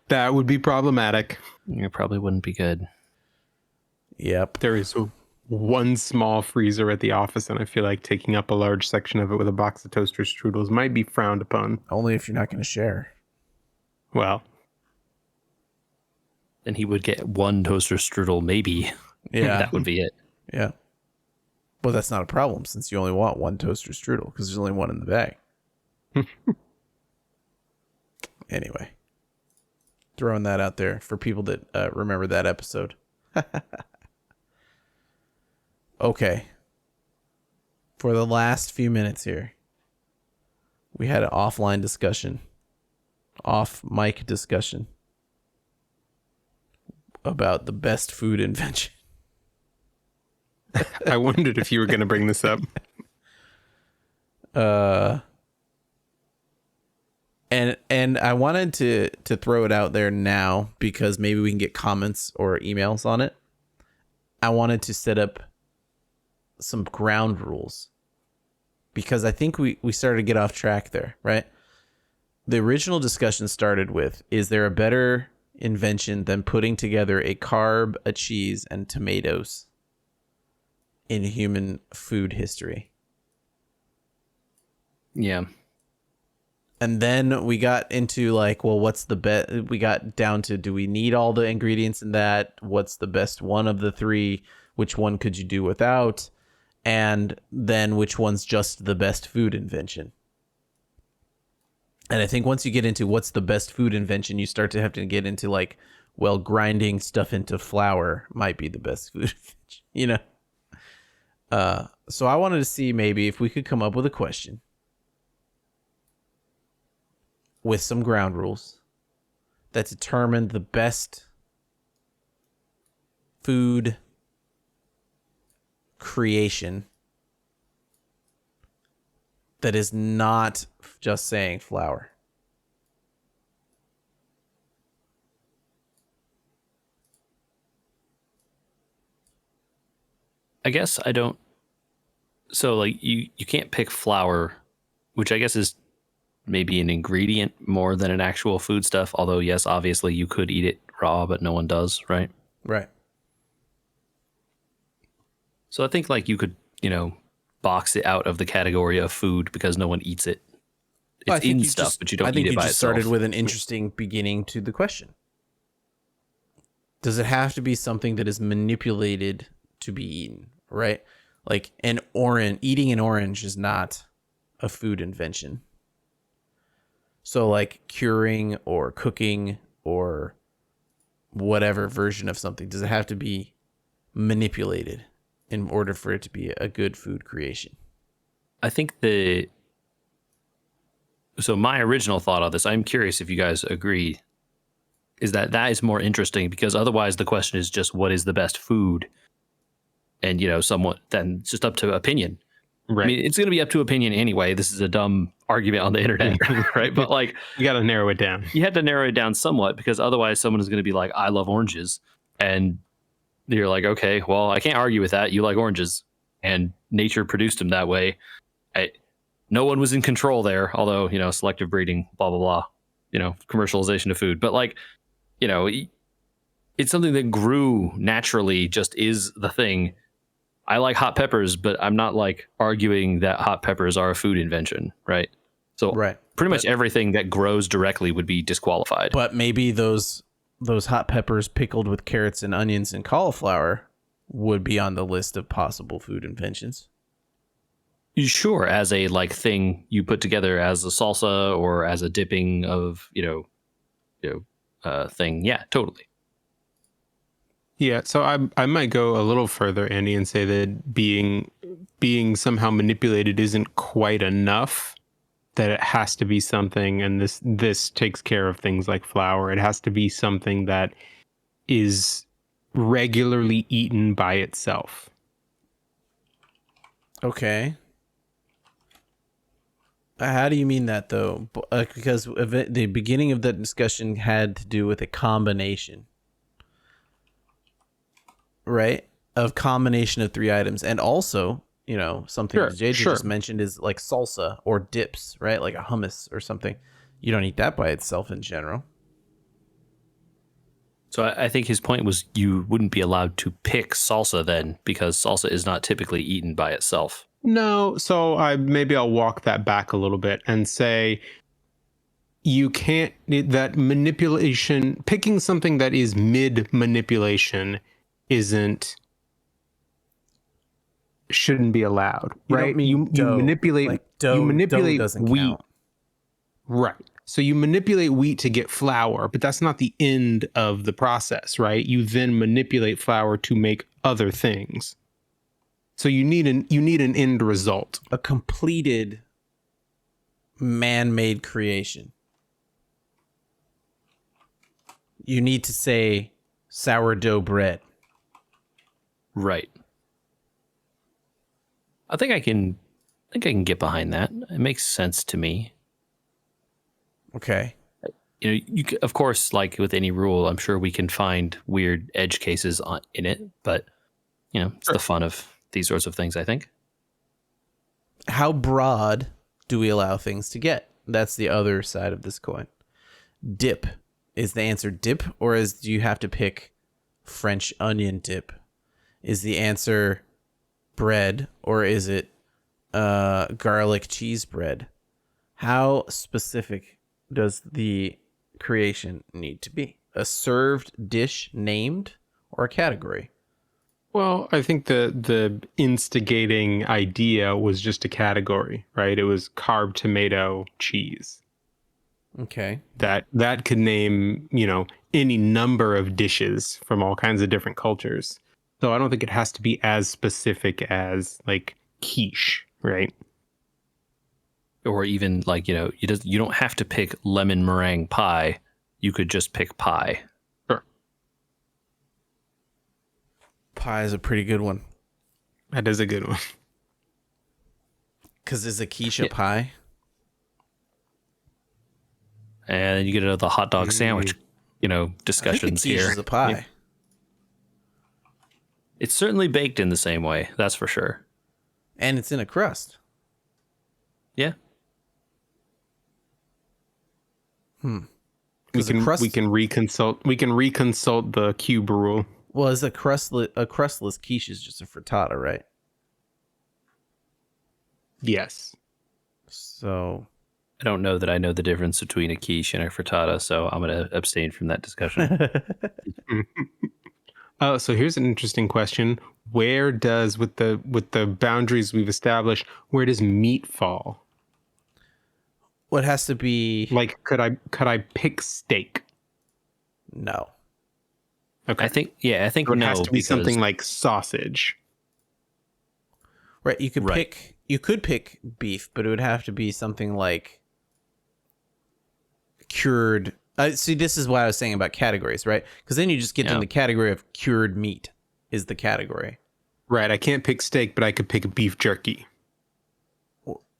That would be problematic. It probably wouldn't be good. Yep. There is one small freezer at the office, and I feel like taking up a large section of it with a box of toaster strudels might be frowned upon. Only if you're not going to share. Well. Then he would get one toaster strudel, maybe. Yeah. That would be it. Yeah. Well, that's not a problem since you only want one toaster strudel because there's only one in the bag. Anyway. Throwing that out there for people that remember that episode. Okay. For the last few minutes here, we had an offline discussion, off mic discussion about the best food invention. I wondered if you were going to bring this up. And I wanted to throw it out there now because maybe we can get comments or emails on it. I wanted to set up some ground rules because I think we started to get off track there, right? The original discussion started with, is there a better invention than putting together a carb, a cheese, and tomatoes in human food history? Yeah. And then we got into like, well, what's the best? We got down to, do we need all the ingredients in that? What's the best one of the three? Which one could you do without? And then which one's just the best food invention? And I think once you get into what's the best food invention, you start to have to get into like, well, grinding stuff into flour might be the best food invention, you know? So I wanted to see maybe if we could come up with a question with some ground rules that determine the best food creation that is not just saying flour. I guess I don't. So like you can't pick flour, which I guess is maybe an ingredient more than an actual foodstuff. Although yes, obviously you could eat it raw, but no one does, right? Right. So I think like you could, box it out of the category of food because no one eats it. It's in stuff, but you don't eat it by itself. I think you just started with an interesting beginning to the question. Does it have to be something that is manipulated to be eaten, right? Like eating an orange is not a food invention. So like curing or cooking or whatever version of something, does it have to be manipulated in order for it to be a good food creation? I think so my original thought on this, I'm curious if you guys agree, is that is more interesting because otherwise the question is just what is the best food? And, somewhat then it's just up to opinion. Right. I mean, it's going to be up to opinion anyway. This is a dumb argument on the internet, right? But like, you got to narrow it down. You had to narrow it down somewhat because otherwise someone is going to be like, I love oranges. And you're like, okay, well, I can't argue with that. You like oranges and nature produced them that way. No one was in control there, although, selective breeding, blah, blah, blah, commercialization of food. But like, it's something that grew naturally, just is the thing. I like hot peppers, but I'm not like arguing that hot peppers are a food invention, right? So pretty much everything that grows directly would be disqualified. But maybe those hot peppers pickled with carrots and onions and cauliflower would be on the list of possible food inventions. Sure, as a like thing you put together as a salsa or as a dipping of thing. Yeah, totally. Yeah, so I might go a little further, Andy, and say that being somehow manipulated isn't quite enough. That it has to be something, and this takes care of things like flour. It has to be something that is regularly eaten by itself. Okay. How do you mean that, though? Because the beginning of that discussion had to do with a combination, right? Of combination of three items. And also, something that JJ just mentioned is like salsa or dips, right? Like a hummus or something. You don't eat that by itself in general. So I think his point was you wouldn't be allowed to pick salsa then because salsa is not typically eaten by itself. No, so maybe I'll walk that back a little bit and say you can't, that manipulation, picking something that is mid manipulation shouldn't be allowed, right? You manipulate like dough, you manipulate dough doesn't wheat. Count. Right. So you manipulate wheat to get flour, but that's not the end of the process, right? You then manipulate flour to make other things. So you need an end result. A completed man-made creation. You need to say sourdough bread. Right. I think I can get behind that. It makes sense to me. Okay. Of course, like with any rule, I'm sure we can find weird edge cases in it, but it's the fun of these sorts of things, I think. How broad do we allow things to get? That's the other side of this coin. Dip. Is the answer dip, or do you have to pick French onion dip? Is the answer bread, or is it garlic cheese bread? How specific does the creation need to be? A served dish named, or a category? Well, I think the instigating idea was just a category, right? It was carb, tomato, cheese. Okay. That could name, any number of dishes from all kinds of different cultures. So I don't think it has to be as specific as like quiche, right? Or even like, you don't have to pick lemon meringue pie. You could just pick pie. Sure. Pie is a pretty good one. That is a good one. Because is a quiche a pie? And then you get into the hot dog sandwich, discussions quiche here. Is a pie. Yeah. It's certainly baked in the same way, that's for sure. And it's in a crust. Yeah. We can reconsult the cube rule. Well, is a crustless quiche is just a frittata, right? Yes. So I don't know that I know the difference between a quiche and a frittata, so I'm going to abstain from that discussion. So here's an interesting question. Where does, with the boundaries we've established, where does meat fall? What has to be like? Could I pick steak? No. Okay. I think so it has to be something like sausage. Right. You could pick beef, but it would have to be something like cured. See, this is what I was saying about categories, right? Because then you just get in the category of cured meat is the category. Right. I can't pick steak, but I could pick beef jerky.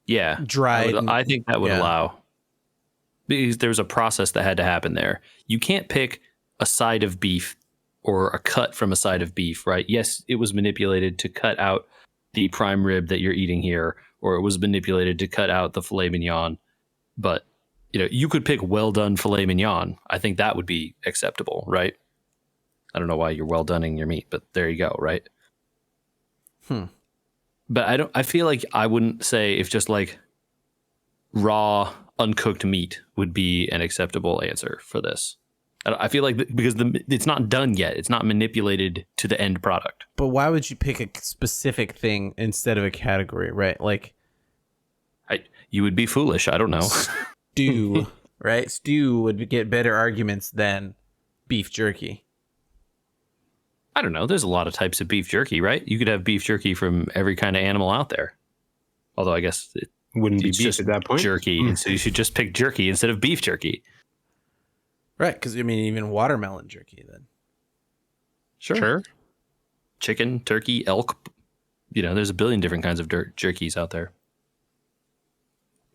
Yeah. Dried. I think that would allow. Because there's a process that had to happen there. You can't pick a side of beef or a cut from a side of beef, right? Yes, it was manipulated to cut out the prime rib that you're eating here, or it was manipulated to cut out the filet mignon. But you could pick well done filet mignon. I think that would be acceptable, right? I don't know why you're well doneing your meat, but there you go, right? But I feel like I wouldn't say if just like raw uncooked meat would be an acceptable answer for this. I feel like because it's not done yet, it's not manipulated to the end product. But why would you pick a specific thing instead of a category, right? Like, you would be foolish. I don't know. Stew, right? Stew would get better arguments than beef jerky. I don't know. There's a lot of types of beef jerky, right? You could have beef jerky from every kind of animal out there. Although I guess it wouldn't be beef just at that point. Jerky, and so you should just pick jerky instead of beef jerky. Right, because even watermelon jerky then. Sure. Chicken, turkey, elk. There's a billion different kinds of jerkies out there.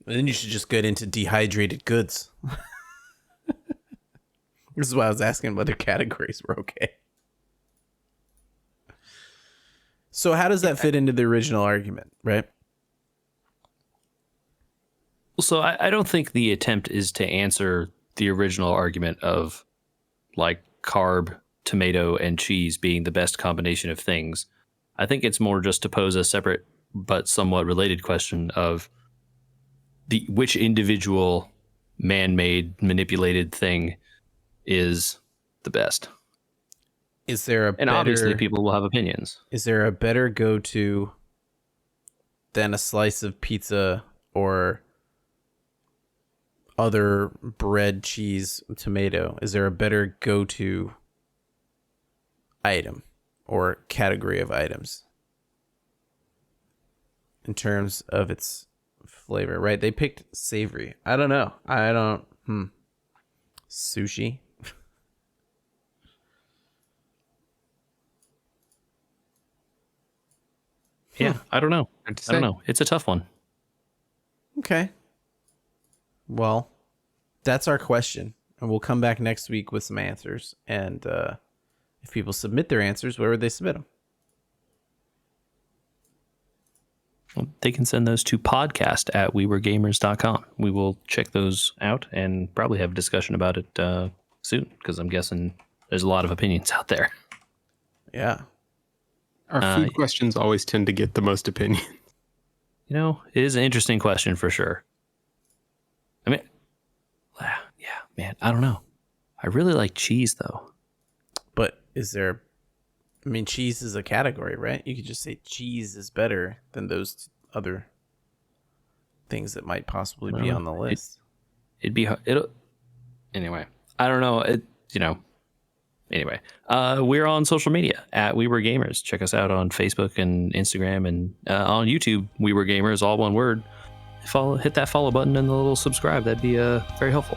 And then you should just get into dehydrated goods. This is why I was asking whether categories were okay. So how does that fit into the original argument, right? So I don't think the attempt is to answer the original argument of like carb, tomato, and cheese being the best combination of things. I think it's more just to pose a separate but somewhat related question of which individual man-made manipulated thing is the best. Is there a and obviously people will have opinions. Is there a better go-to than a slice of pizza or other bread, cheese, tomato? Is there a better go-to item or category of items in terms of its flavor, right? They picked savory. I don't know. Sushi. Yeah, I don't know. I don't know. It's a tough one. Okay. Well, That's our question. And we'll come back next week with some answers. And if people submit their answers, where would they submit them? Well, they can send those to podcast@weweregamers.com. We will check those out and probably have a discussion about it soon, because I'm guessing there's a lot of opinions out there. Yeah. Our food questions always tend to get the most opinion. You know, it is an interesting question for sure. I mean, yeah, man, I don't know. I really like cheese, though. But is there... I mean, cheese is a category, right? You could just say cheese is better than those other things that might possibly be on the list. Anyway, I don't know. Anyway, we're on social media @WeWereGamers. Check us out on Facebook and Instagram, and on YouTube, We Were Gamers, all one word. Hit that follow button and the little subscribe. That'd be very helpful.